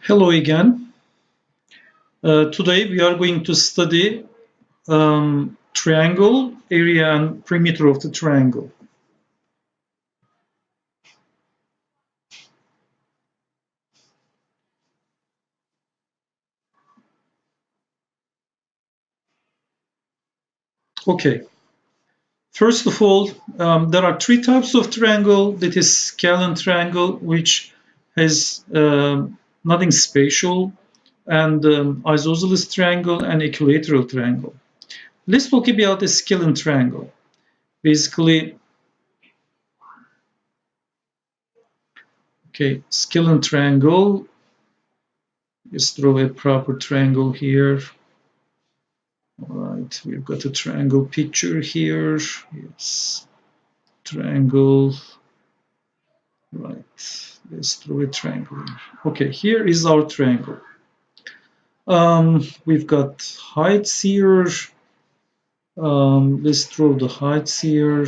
Hello again. Today we are going to study triangle, area and perimeter of the triangle. Okay. First of all, there are three types of triangle. That is scalene triangle, which has nothing special, and isosceles triangle and equilateral triangle. Let's talk about the scalene triangle. Basically, okay, scalene triangle. Let's draw a proper triangle here. All right, we've got a triangle picture here. Yes, triangle. Right, let's draw a triangle. Okay, here is our triangle. We've got heights here. Let's draw the heights here.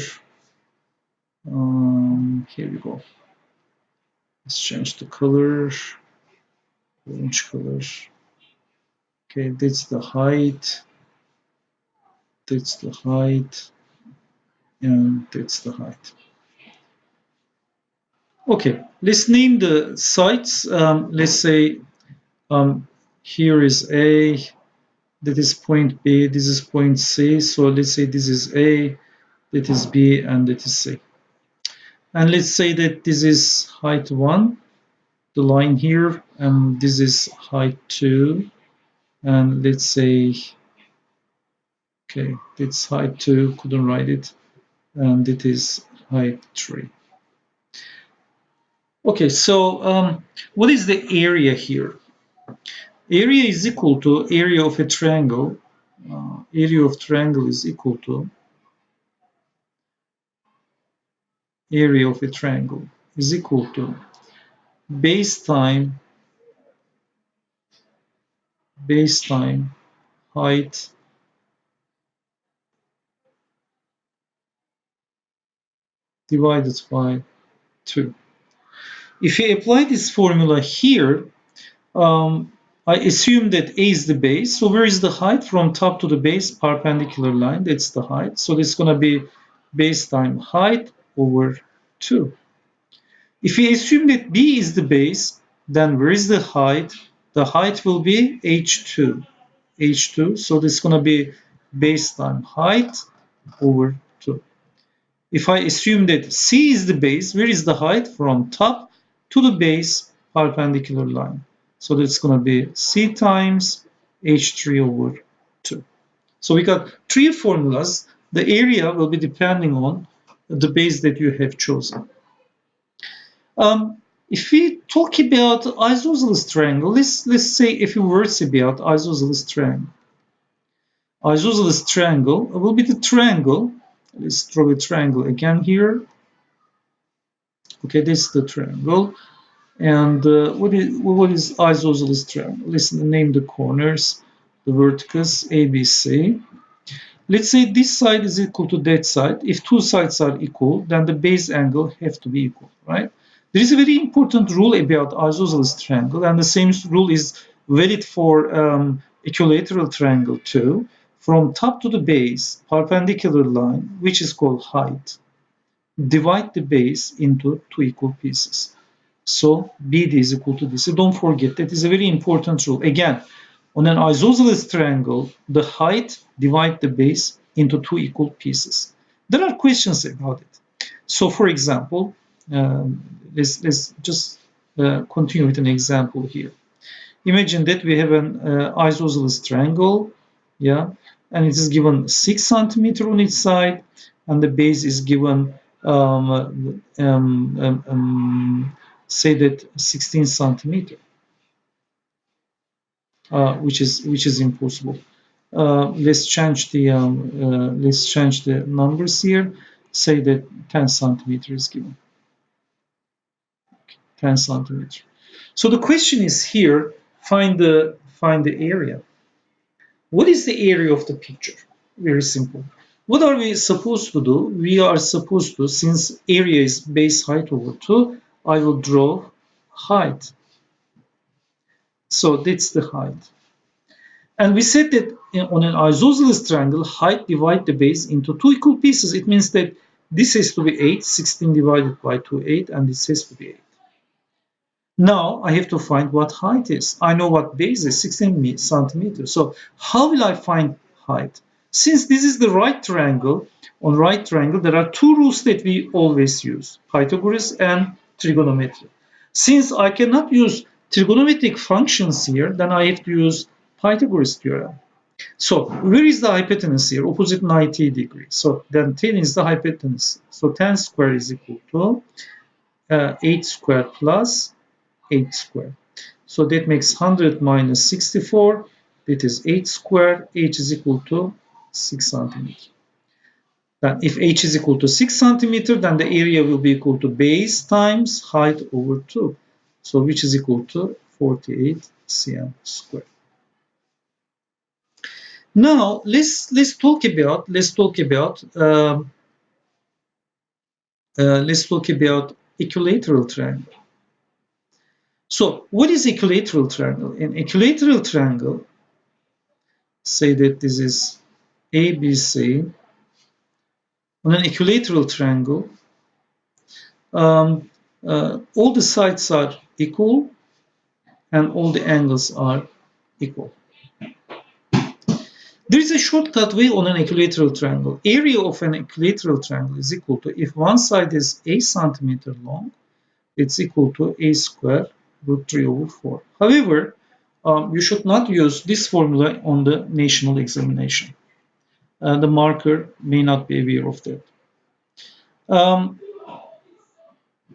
Here we go. Let's change the color. Orange color. Okay, that's the height. That's the height. And that's the height. Okay, let's name the sites. Let's say here is A, that is point B, this is point C. So let's say this is A, that is B, and that is C. And let's say that this is height 1, the line here, and this is height 2. And let's say, okay, that's height 2, couldn't write it, and it is height 3. Okay, so what is the area here? Area is equal to area of a triangle. Area of triangle is equal to area of a triangle is equal to base time height divided by 2. If you apply this formula here, I assume that A is the base. So where is the height? From top to the base, perpendicular line, that's the height. So that's going to be base time height over 2. If we assume that B is the base, then where is the height? The height will be h2. So this is going to be base time height over 2. If I assume that C is the base, where is the height? From top to the base, perpendicular line. So that's going to be C times h3 over 2. So we got three formulas. The area will be depending on the base that you have chosen. If we talk about isosceles triangle, let's say a few words about isosceles triangle. Isosceles triangle will be the triangle. Let's draw a triangle again here. Okay, this is the triangle. And what is isosceles triangle? Let's name the corners, the vertices A, B, C. Let's say this side is equal to that side. If two sides are equal, then the base angle have to be equal, right? There is a very important rule about isosceles triangle, and the same rule is valid for equilateral triangle too. From top to the base, perpendicular line, which is called height, divide the base into two equal pieces. So BD is equal to this. So don't forget, that is a very important rule. Again, on an isosceles triangle, the height divide the base into two equal pieces. There are questions about it. So for example, let's just continue with an example here. Imagine that we have an isosceles triangle, yeah, and it is given 6 centimeter on each side, and the base is given say that 16 centimeter, which is impossible. Let's change the numbers here. Say that 10 centimeter is given. 10 centimeter. So the question is here: find the area. What is the area of the picture? Very simple. What are we supposed to do? We are supposed to, since area is base height over 2, I will draw height. So that's the height. And we said that on an isosceles triangle, height divide the base into two equal pieces. It means that this has to be 8, 16 divided by 2, 8, and this has to be 8. Now I have to find what height is. I know what base is, 16 centimeters. So how will I find height? Since this is the right triangle, on right triangle, there are two rules that we always use, Pythagoras and trigonometry. Since I cannot use trigonometric functions here, then I have to use Pythagoras theorem. So where is the hypotenuse here? Opposite 90 degrees. So then 10 is the hypotenuse. So 10 squared is equal to 8 squared plus 8 squared. So that makes 100 minus 64. That is 8 squared. H is equal to 6 centimeters. Then if h is equal to 6 centimeters, then the area will be equal to base times height over 2. So which is equal to 48 cm squared. Now let's talk about equilateral triangle. So what is equilateral triangle? In equilateral triangle, say that this is ABC. On an equilateral triangle, all the sides are equal and all the angles are equal. There is a shortcut way on an equilateral triangle. Area of an equilateral triangle is equal to, if one side is a centimeter long, it's equal to a squared root 3 over 4. However, you should not use this formula on the national examination. The marker may not be aware of that.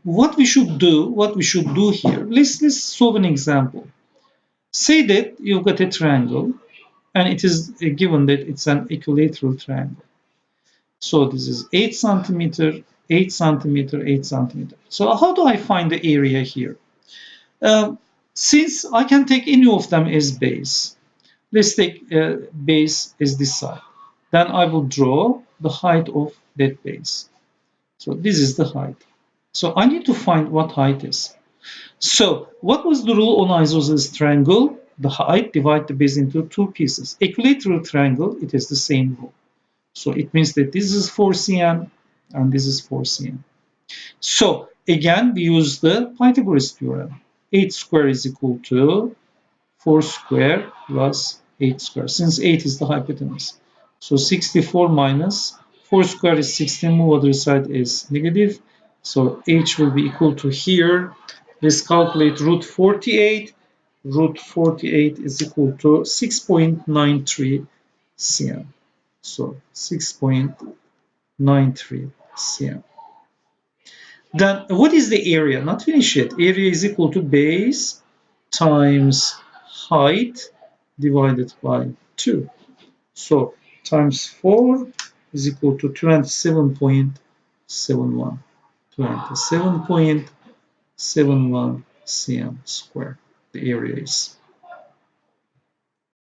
What we should do here, let's solve an example. Say that you've got a triangle and it is given that it's an equilateral triangle. So this is 8 centimeter, 8 centimeter, 8 centimeter. So how do I find the area here? Since I can take any of them as base, let's take base as this side. Then I will draw the height of that base. So this is the height. So I need to find what height is. So what was the rule on isosceles triangle? The height divide the base into two pieces. Equilateral triangle, it is the same rule. So it means that this is 4 cm and this is 4 cm. So again, we use the Pythagoras theorem. 8 squared is equal to 4 squared plus 8 squared, since 8 is the hypotenuse. So 64 minus 4 squared is 16, move other side is negative. So h will be equal to here. Let's calculate root 48. Root 48 is equal to 6.93 cm. So 6.93 cm. Then what is the area? Not finished yet. Area is equal to base times height divided by 2. So times 4 is equal to 27.71. 27.71 cm squared. The area is.